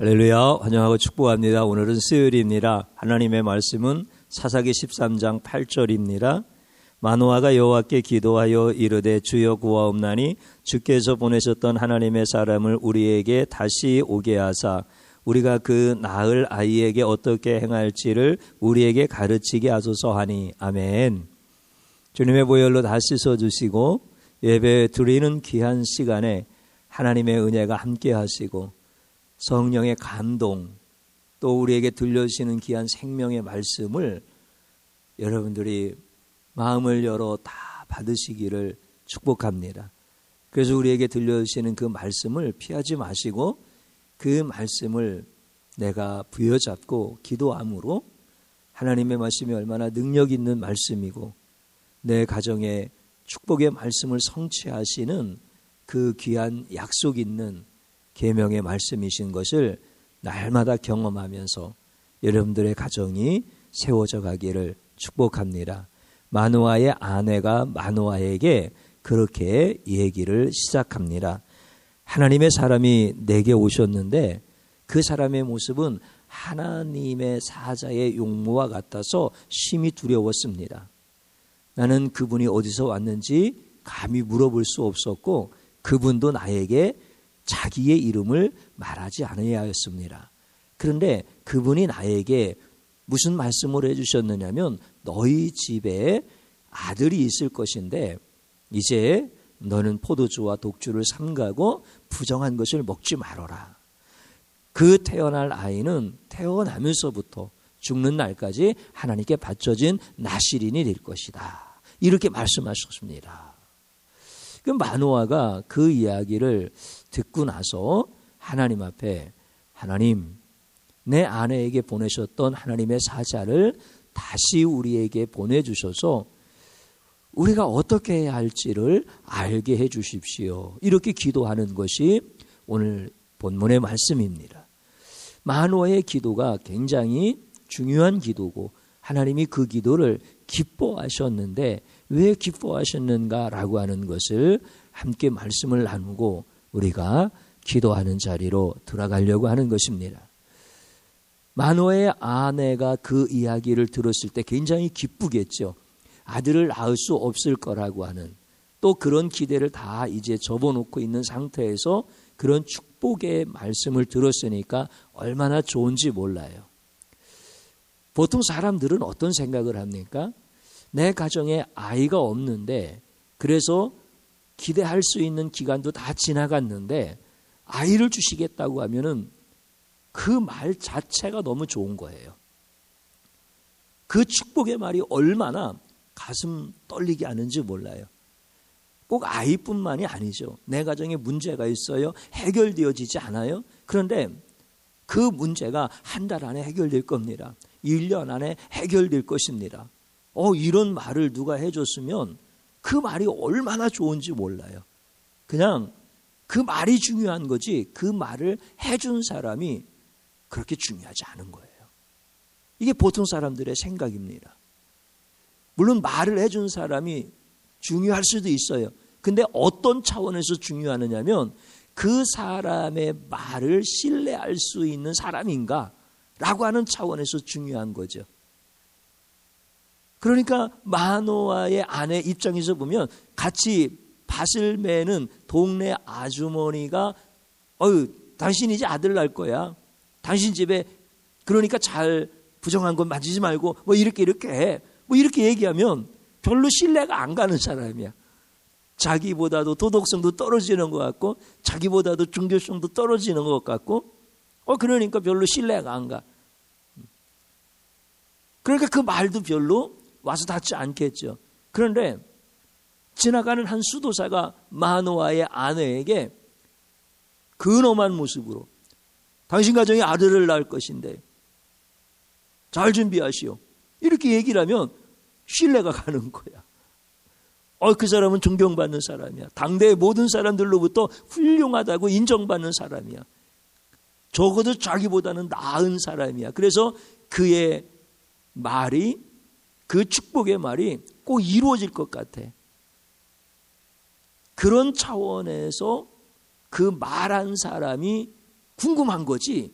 할렐루야, 환영하고 축복합니다. 오늘은 수요일입니다. 하나님의 말씀은 사사기 13장 8절입니다. 마노아가 여호와께 기도하여 이르되 주여 구하옵나니 주께서 보내셨던 하나님의 사람을 우리에게 다시 오게 하사 우리가 그 낳을 아이에게 어떻게 행할지를 우리에게 가르치게 하소서 하니. 아멘. 주님의 보혈로 다 씻어주시고 예배 드리는 귀한 시간에 하나님의 은혜가 함께 하시고 성령의 감동, 또 우리에게 들려주시는 귀한 생명의 말씀을 여러분들이 마음을 열어 다 받으시기를 축복합니다. 그래서 우리에게 들려주시는 그 말씀을 피하지 마시고 그 말씀을 내가 부여잡고 기도함으로 하나님의 말씀이 얼마나 능력 있는 말씀이고 내 가정에 축복의 말씀을 성취하시는 그 귀한 약속 있는 계명의 말씀이신 것을 날마다 경험하면서 여러분들의 가정이 세워져 가기를 축복합니다. 마노아의 아내가 마노아에게 그렇게 얘기를 시작합니다. 하나님의 사람이 내게 오셨는데 그 사람의 모습은 하나님의 사자의 용모와 같아서 심히 두려웠습니다. 나는 그분이 어디서 왔는지 감히 물어볼 수 없었고 그분도 나에게 자기의 이름을 말하지 않아야 하였습니다. 그런데 그분이 나에게 무슨 말씀을 해주셨느냐면 너희 집에 아들이 있을 것인데 이제 너는 포도주와 독주를 삼가고 부정한 것을 먹지 말아라. 그 태어날 아이는 태어나면서부터 죽는 날까지 하나님께 바쳐진 나실인이 될 것이다. 이렇게 말씀하셨습니다. 그 마노아가 그 이야기를 듣고 나서 하나님 앞에 하나님, 내 아내에게 보내셨던 하나님의 사자를 다시 우리에게 보내주셔서 우리가 어떻게 해야 할지를 알게 해 주십시오. 이렇게 기도하는 것이 오늘 본문의 말씀입니다. 마노아의 기도가 굉장히 중요한 기도고 하나님이 그 기도를 기뻐하셨는데 왜 기뻐하셨는가라고 하는 것을 함께 말씀을 나누고 우리가 기도하는 자리로 들어가려고 하는 것입니다. 마노아의 아내가 그 이야기를 들었을 때 굉장히 기쁘겠죠. 아들을 낳을 수 없을 거라고 하는 또 그런 기대를 다 이제 접어놓고 있는 상태에서 그런 축복의 말씀을 들었으니까 얼마나 좋은지 몰라요. 보통 사람들은 어떤 생각을 합니까? 내 가정에 아이가 없는데 그래서 기대할 수 있는 기간도 다 지나갔는데 아이를 주시겠다고 하면은 그 말 자체가 너무 좋은 거예요. 그 축복의 말이 얼마나 가슴 떨리게 하는지 몰라요. 꼭 아이뿐만이 아니죠. 내 가정에 문제가 있어요. 해결되어지지 않아요. 그런데 그 문제가 한 달 안에 해결될 겁니다. 1년 안에 해결될 것입니다. 이런 말을 누가 해줬으면 그 말이 얼마나 좋은지 몰라요. 그냥 그 말이 중요한 거지 그 말을 해준 사람이 그렇게 중요하지 않은 거예요. 이게 보통 사람들의 생각입니다. 물론 말을 해준 사람이 중요할 수도 있어요. 근데 어떤 차원에서 중요하느냐면 그 사람의 말을 신뢰할 수 있는 사람인가 라고 하는 차원에서 중요한 거죠. 그러니까 마노아의 아내 입장에서 보면 같이 밭을 매는 동네 아주머니가 당신 이제 아들 낳을 거야. 당신 집에 그러니까 잘 부정한 건 만지지 말고 이렇게 해. 이렇게 얘기하면 별로 신뢰가 안 가는 사람이야. 자기보다도 도덕성도 떨어지는 것 같고 자기보다도 종교성도 떨어지는 것 같고 그러니까 별로 신뢰가 안 가. 그러니까 그 말도 별로 와서 닿지 않겠죠. 그런데 지나가는 한 수도사가 마노아의 아내에게 근엄한 모습으로 당신 가정에 아들을 낳을 것인데 잘 준비하시오. 이렇게 얘기를 하면 신뢰가 가는 거야. 그 사람은 존경받는 사람이야. 당대의 모든 사람들로부터 훌륭하다고 인정받는 사람이야. 적어도 자기보다는 나은 사람이야. 그래서 그의 말이 그 축복의 말이 꼭 이루어질 것 같아. 그런 차원에서 그 말한 사람이 궁금한 거지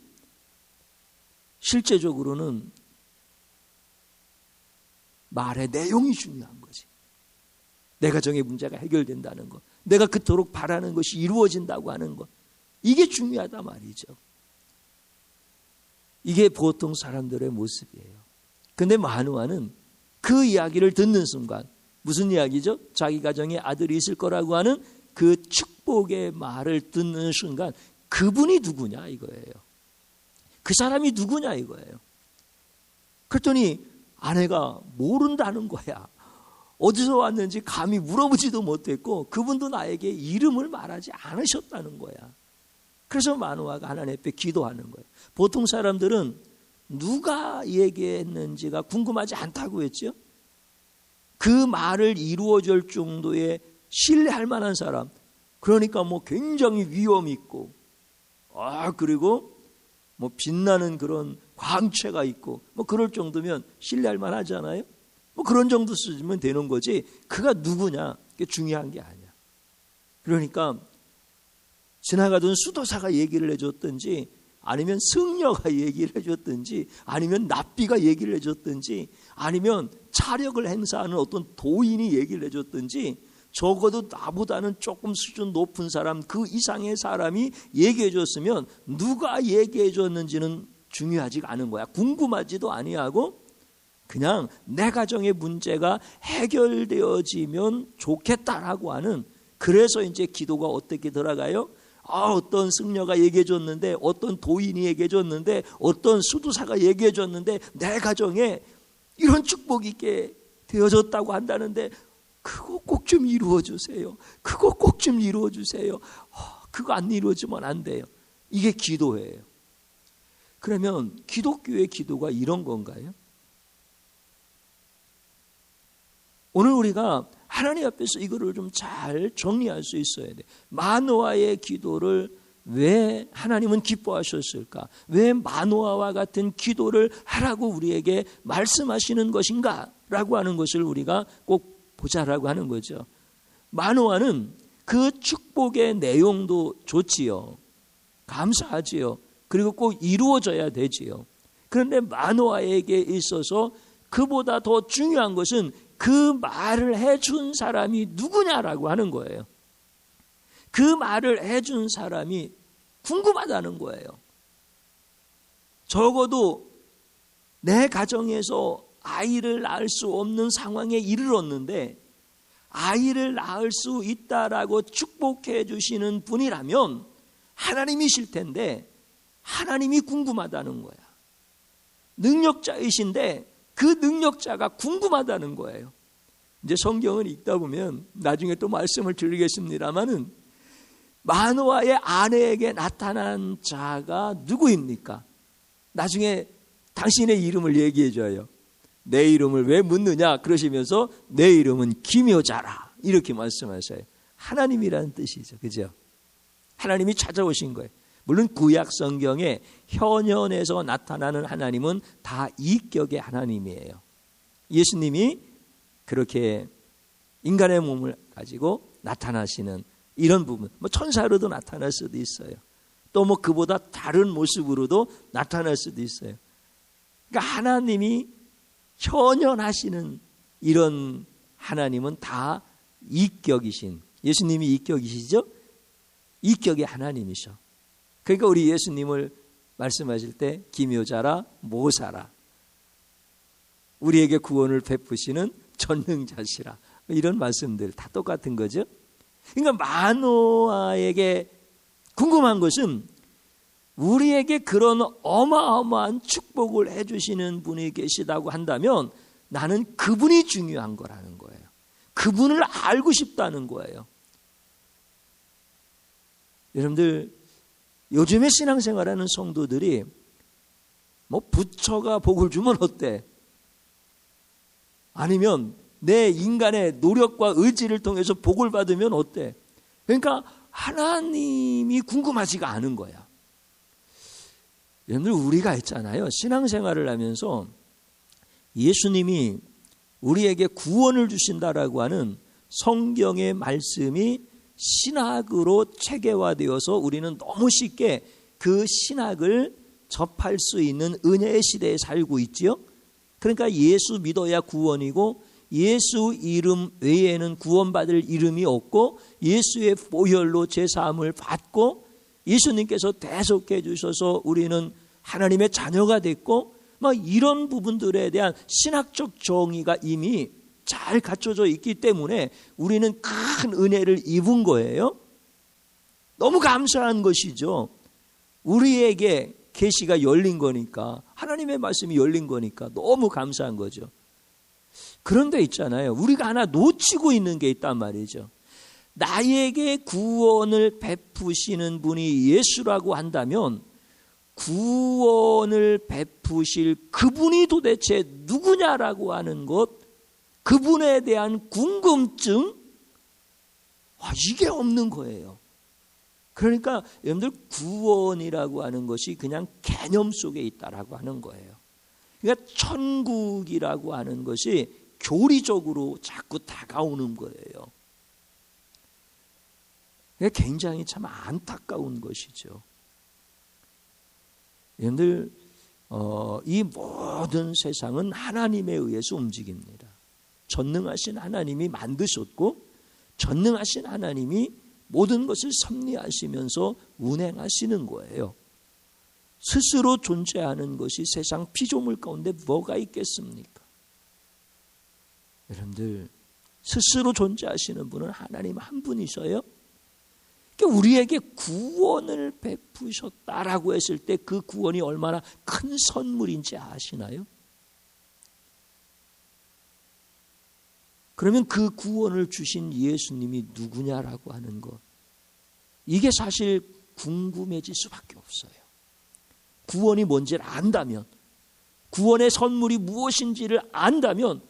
실제적으로는 말의 내용이 중요한 거지. 내 가정의 문제가 해결된다는 것, 내가 그토록 바라는 것이 이루어진다고 하는 것, 이게 중요하다 말이죠. 이게 보통 사람들의 모습이에요. 근데 마누아는 그 이야기를 듣는 순간, 무슨 이야기죠? 자기 가정에 아들이 있을 거라고 하는 그 축복의 말을 듣는 순간 그분이 누구냐 이거예요. 그 사람이 누구냐 이거예요. 그랬더니 아내가 모른다는 거야. 어디서 왔는지 감히 물어보지도 못했고 그분도 나에게 이름을 말하지 않으셨다는 거야. 그래서 마누아가 하나님 앞에 기도하는 거예요. 보통 사람들은 누가 얘기했는지가 궁금하지 않다고 했죠. 그 말을 이루어줄 정도의 신뢰할 만한 사람, 그러니까 뭐 굉장히 위험 있고, 그리고 뭐 빛나는 그런 광채가 있고, 뭐 그럴 정도면 신뢰할 만하잖아요. 뭐 그런 정도 쓰면 되는 거지. 그가 누구냐, 그게 중요한 게 아니야. 그러니까 지나가던 수도사가 얘기를 해줬든지, 아니면 승려가 얘기를 해줬든지, 아니면 납비가 얘기를 해줬든지, 아니면 차력을 행사하는 어떤 도인이 얘기를 해줬든지, 적어도 나보다는 조금 수준 높은 사람, 그 이상의 사람이 얘기해 줬으면 누가 얘기해 줬는지는 중요하지가 않은 거야. 궁금하지도 아니하고 그냥 내 가정의 문제가 해결되어지면 좋겠다라고 하는, 그래서 이제 기도가 어떻게 들어가요? 어떤 승려가 얘기해 줬는데, 어떤 도인이 얘기해 줬는데, 어떤 수도사가 얘기해 줬는데 내 가정에 이런 축복이 있게 되어졌다고 한다는데 그거 꼭 좀 이루어 주세요. 그거 꼭 좀 이루어 주세요. 그거 안 이루어지면 안 돼요. 이게 기도예요. 그러면 기독교의 기도가 이런 건가요? 오늘 우리가 하나님 앞에서 이거를 좀 잘 정리할 수 있어야 돼. 마노아의 기도를 왜 하나님은 기뻐하셨을까? 왜 마노아와 같은 기도를 하라고 우리에게 말씀하시는 것인가? 라고 하는 것을 우리가 꼭 보자라고 하는 거죠. 마노아는 그 축복의 내용도 좋지요. 감사하지요. 그리고 꼭 이루어져야 되지요. 그런데 마노아에게 있어서 그보다 더 중요한 것은 그 말을 해준 사람이 누구냐라고 하는 거예요. 그 말을 해준 사람이 궁금하다는 거예요. 적어도 내 가정에서 아이를 낳을 수 없는 상황에 이르렀는데 아이를 낳을 수 있다라고 축복해 주시는 분이라면 하나님이실 텐데 하나님이 궁금하다는 거야. 능력자이신데 그 능력자가 궁금하다는 거예요. 이제 성경을 읽다 보면 나중에 또 말씀을 드리겠습니다마는 마노아의 아내에게 나타난 자가 누구입니까? 나중에 당신의 이름을 얘기해 줘요. 내 이름을 왜 묻느냐 그러시면서 내 이름은 기묘자라 이렇게 말씀하셔요. 하나님이라는 뜻이죠. 그죠? 하나님이 찾아오신 거예요. 물론 구약 성경에 현현에서 나타나는 하나님은 다 이격의 하나님이에요. 예수님이 그렇게 인간의 몸을 가지고 나타나시는 이런 부분, 뭐 천사로도 나타날 수도 있어요. 또 뭐 그보다 다른 모습으로도 나타날 수도 있어요. 그러니까 하나님이 현현하시는 이런 하나님은 다 이격이신, 예수님이 이격이시죠? 이격의 하나님이셔. 그러니까 우리 예수님을 말씀하실 때 기묘자라 모사라, 우리에게 구원을 베푸시는 전능자시라, 이런 말씀들 다 똑같은 거죠. 그러니까 마노아에게 궁금한 것은 우리에게 그런 어마어마한 축복을 해주시는 분이 계시다고 한다면 나는 그분이 중요한 거라는 거예요. 그분을 알고 싶다는 거예요. 여러분들 요즘에 신앙생활하는 성도들이 뭐 부처가 복을 주면 어때? 아니면 내 인간의 노력과 의지를 통해서 복을 받으면 어때? 그러니까 하나님이 궁금하지가 않은 거야. 여러분들 우리가 했잖아요. 신앙생활을 하면서 예수님이 우리에게 구원을 주신다라고 하는 성경의 말씀이 신학으로 체계화되어서 우리는 너무 쉽게 그 신학을 접할 수 있는 은혜의 시대에 살고 있지요. 그러니까 예수 믿어야 구원이고 예수 이름 외에는 구원받을 이름이 없고 예수의 보혈로 제사함을 받고 예수님께서 대속해 주셔서 우리는 하나님의 자녀가 됐고 막 이런 부분들에 대한 신학적 정의가 이미 잘 갖춰져 있기 때문에 우리는 큰 은혜를 입은 거예요. 너무 감사한 것이죠. 우리에게 계시가 열린 거니까, 하나님의 말씀이 열린 거니까 너무 감사한 거죠. 그런데 있잖아요, 우리가 하나 놓치고 있는 게 있단 말이죠. 나에게 구원을 베푸시는 분이 예수라고 한다면 구원을 베푸실 그분이 도대체 누구냐라고 하는 것, 그분에 대한 궁금증, 이게 없는 거예요. 그러니까 여러분들 구원이라고 하는 것이 그냥 개념 속에 있다라고 하는 거예요. 그러니까 천국이라고 하는 것이 교리적으로 자꾸 다가오는 거예요. 굉장히 참 안타까운 것이죠. 여러분들 이 모든 세상은 하나님에 의해서 움직입니다. 전능하신 하나님이 만드셨고 전능하신 하나님이 모든 것을 섭리하시면서 운행하시는 거예요. 스스로 존재하는 것이 세상 피조물 가운데 뭐가 있겠습니까? 여러분들, 스스로 존재하시는 분은 하나님 한 분이셔요. 그러니까 우리에게 구원을 베푸셨다라고 했을 때 그 구원이 얼마나 큰 선물인지 아시나요? 그러면 그 구원을 주신 예수님이 누구냐라고 하는 것, 이게 사실 궁금해질 수밖에 없어요. 구원이 뭔지를 안다면, 구원의 선물이 무엇인지를 안다면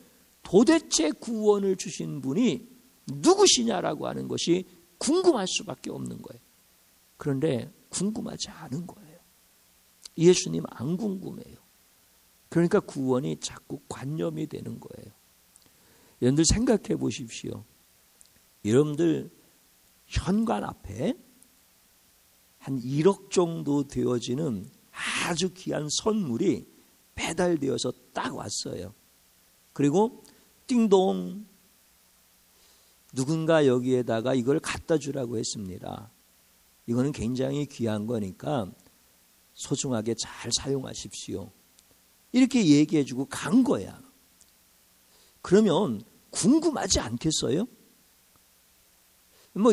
도대체 구원을 주신 분이 누구시냐라고 하는 것이 궁금할 수밖에 없는 거예요. 그런데 궁금하지 않은 거예요. 예수님 안 궁금해요. 그러니까 구원이 자꾸 관념이 되는 거예요. 여러분들 생각해 보십시오. 여러분들 현관 앞에 한 1억 정도 되어지는 아주 귀한 선물이 배달되어서 딱 왔어요. 그리고 띵동, 누군가 여기에다가 이걸 갖다 주라고 했습니다. 이거는 굉장히 귀한 거니까 소중하게 잘 사용하십시오. 이렇게 얘기해 주고 간 거야. 그러면 궁금하지 않겠어요?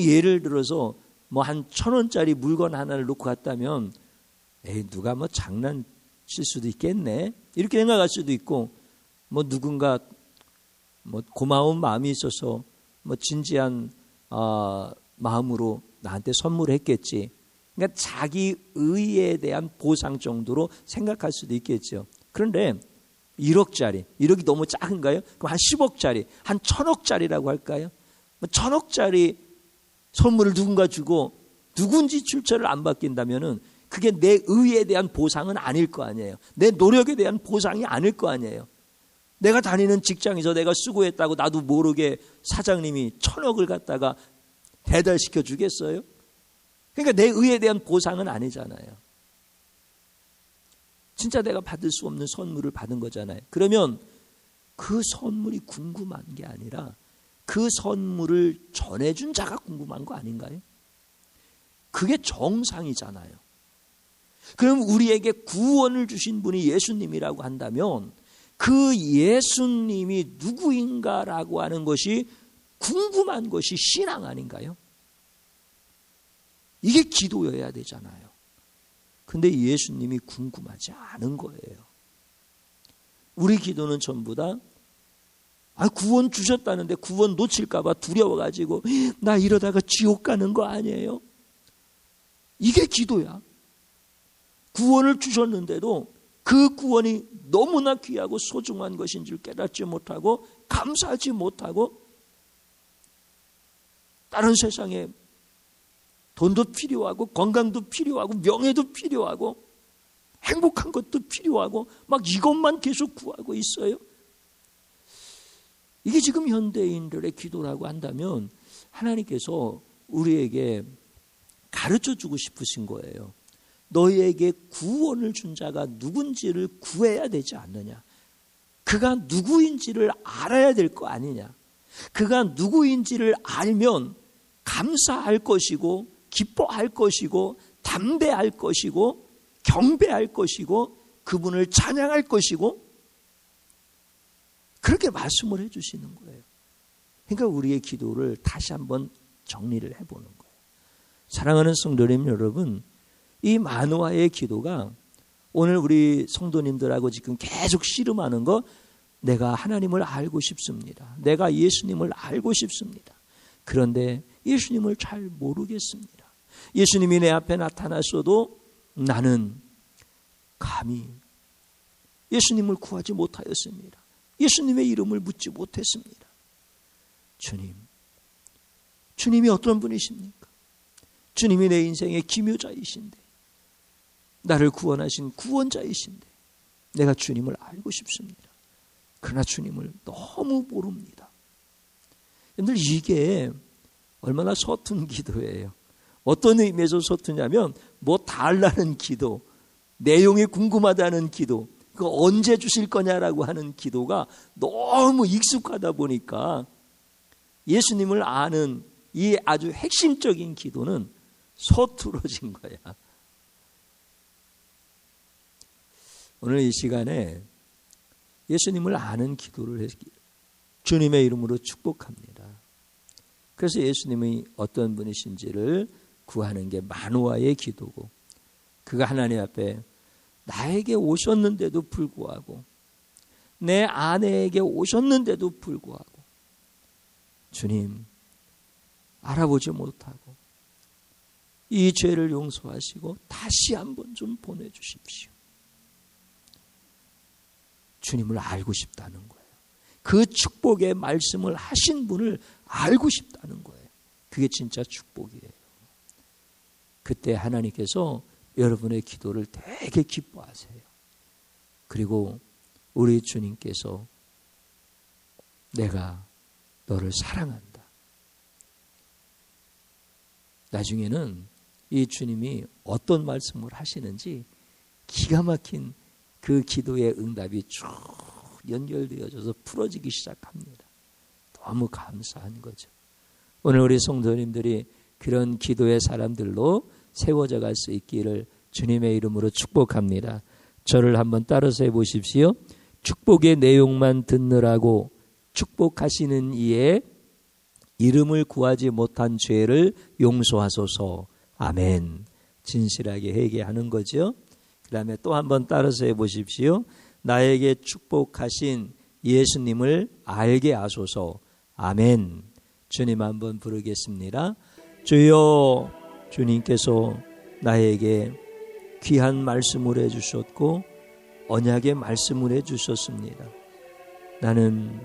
예를 들어서 한 1,000원짜리 물건 하나를 놓고 갔다면 누가 장난칠 수도 있겠네 이렇게 생각할 수도 있고, 누군가 고마운 마음이 있어서 진지한 마음으로 나한테 선물했겠지. 그러니까 자기 의에 대한 보상 정도로 생각할 수도 있겠죠. 그런데 1억짜리, 1억이 너무 작은가요? 그럼 한 10억짜리, 한 1,000억짜리라고 할까요? 1,000억짜리 선물을 누군가 주고 누군지 출처를 안 바뀐다면은 그게 내 의에 대한 보상은 아닐 거 아니에요. 내 노력에 대한 보상이 아닐 거 아니에요. 내가 다니는 직장에서 내가 수고했다고 나도 모르게 사장님이 1,000억을 갖다가 배달시켜 주겠어요? 그러니까 내 의에 대한 보상은 아니잖아요. 진짜 내가 받을 수 없는 선물을 받은 거잖아요. 그러면 그 선물이 궁금한 게 아니라 그 선물을 전해준 자가 궁금한 거 아닌가요? 그게 정상이잖아요. 그럼 우리에게 구원을 주신 분이 예수님이라고 한다면 그 예수님이 누구인가라고 하는 것이 궁금한 것이 신앙 아닌가요? 이게 기도여야 되잖아요. 근데 예수님이 궁금하지 않은 거예요. 우리 기도는 전부 다 구원 주셨다는데 구원 놓칠까 봐 두려워가지고 나 이러다가 지옥 가는 거 아니에요? 이게 기도야. 구원을 주셨는데도 그 구원이 너무나 귀하고 소중한 것인 줄 깨닫지 못하고 감사하지 못하고 다른 세상에 돈도 필요하고 건강도 필요하고 명예도 필요하고 행복한 것도 필요하고 이것만 계속 구하고 있어요. 이게 지금 현대인들의 기도라고 한다면 하나님께서 우리에게 가르쳐 주고 싶으신 거예요. 너희에게 구원을 준 자가 누군지를 구해야 되지 않느냐. 그가 누구인지를 알아야 될 거 아니냐. 그가 누구인지를 알면 감사할 것이고 기뻐할 것이고 담대할 것이고 경배할 것이고 그분을 찬양할 것이고 그렇게 말씀을 해주시는 거예요. 그러니까 우리의 기도를 다시 한번 정리를 해보는 거예요. 사랑하는 성도님 여러분, 이 마노아의 기도가 오늘 우리 성도님들하고 지금 계속 씨름하는 거, 내가 하나님을 알고 싶습니다. 내가 예수님을 알고 싶습니다. 그런데 예수님을 잘 모르겠습니다. 예수님이 내 앞에 나타났어도 나는 감히 예수님을 구하지 못하였습니다. 예수님의 이름을 묻지 못했습니다. 주님이 어떤 분이십니까? 주님이 내 인생의 기묘자이신데, 나를 구원하신 구원자이신데 내가 주님을 알고 싶습니다. 그러나 주님을 너무 모릅니다. 여러분들, 이게 얼마나 서툰 기도예요. 어떤 의미에서 서투냐면 뭐 달라는 기도, 내용이 궁금하다는 기도, 그 언제 주실 거냐라고 하는 기도가 너무 익숙하다 보니까 예수님을 아는 이 아주 핵심적인 기도는 서투러진 거야. 오늘 이 시간에 예수님을 아는 기도를 했기를 주님의 이름으로 축복합니다. 그래서 예수님이 어떤 분이신지를 구하는 게 마노아의 기도고, 그가 하나님 앞에 나에게 오셨는데도 불구하고, 내 아내에게 오셨는데도 불구하고 주님 알아보지 못하고 이 죄를 용서하시고 다시 한번 좀 보내주십시오. 주님을 알고 싶다는 거예요. 그 축복의 말씀을 하신 분을 알고 싶다는 거예요. 그게 진짜 축복이에요. 그때 하나님께서 여러분의 기도를 되게 기뻐하세요. 그리고 우리 주님께서 내가 너를 사랑한다. 나중에는 이 주님이 어떤 말씀을 하시는지 기가 막힌 그 기도의 응답이 쭉 연결되어져서 풀어지기 시작합니다. 너무 감사한 거죠. 오늘 우리 성도님들이 그런 기도의 사람들로 세워져 갈 수 있기를 주님의 이름으로 축복합니다. 저를 한번 따라서 해보십시오. 축복의 내용만 듣느라고 축복하시는 이의 이름을 구하지 못한 죄를 용서하소서. 아멘. 진실하게 회개하는 거죠. 그 다음에 또 한번 따라서 해보십시오. 나에게 축복하신 예수님을 알게 하소서. 아멘. 주님 한번 부르겠습니다. 주여, 주님께서 나에게 귀한 말씀을 해주셨고 언약의 말씀을 해주셨습니다. 나는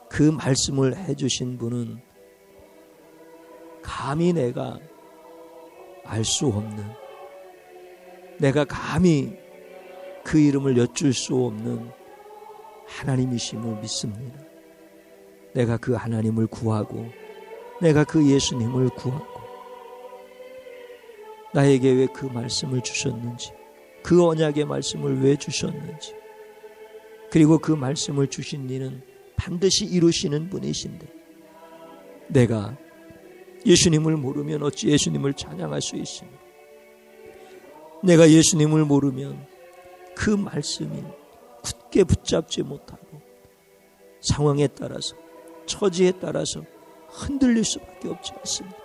그 말씀을 해주신 분은 감히 내가 알 수 없는, 내가 감히 그 이름을 여쭐 수 없는 하나님이심을 믿습니다. 내가 그 하나님을 구하고 내가 그 예수님을 구하고 나에게 왜 그 말씀을 주셨는지, 그 언약의 말씀을 왜 주셨는지, 그리고 그 말씀을 주신 이는 반드시 이루시는 분이신데 내가 예수님을 모르면 어찌 예수님을 찬양할 수 있습니까? 내가 예수님을 모르면 그 말씀이 굳게 붙잡지 못하고 상황에 따라서, 처지에 따라서 흔들릴 수밖에 없지 않습니까?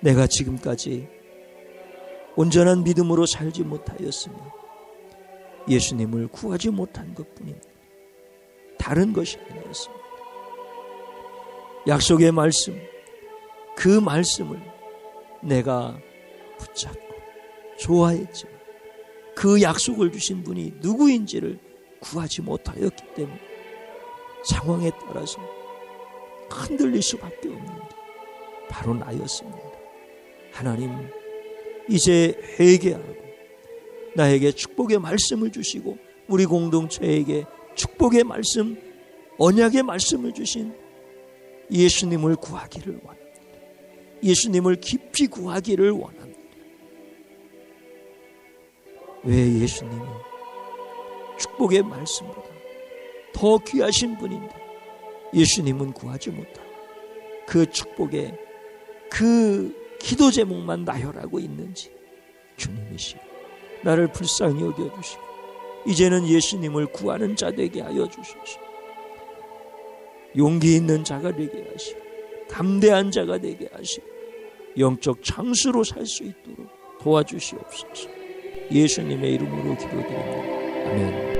내가 지금까지 온전한 믿음으로 살지 못하였으며 예수님을 구하지 못한 것뿐입니다. 다른 것이 아니었습니다. 약속의 말씀, 그 말씀을 내가 붙잡고 좋아했지만 그 약속을 주신 분이 누구인지를 구하지 못하였기 때문에 상황에 따라서 흔들릴 수밖에 없는 게 바로 나였습니다. 하나님, 이제 회개하고 나에게 축복의 말씀을 주시고 우리 공동체에게 축복의 말씀, 언약의 말씀을 주신 예수님을 구하기를 원합니다. 예수님을 깊이 구하기를 원합니다. 왜 예수님이 축복의 말씀보다 더 귀하신 분인데 예수님은 구하지 못하고 그 축복에 그 기도 제목만 나열하고 있는지 주님이시여 나를 불쌍히 여겨주시고 이제는 예수님을 구하는 자 되게 하여 주소서. 용기 있는 자가 되게 하시고 담대한 자가 되게 하시고 영적 장수로 살 수 있도록 도와주시옵소서. 예수님의 이름으로 기도드립니다. 아멘.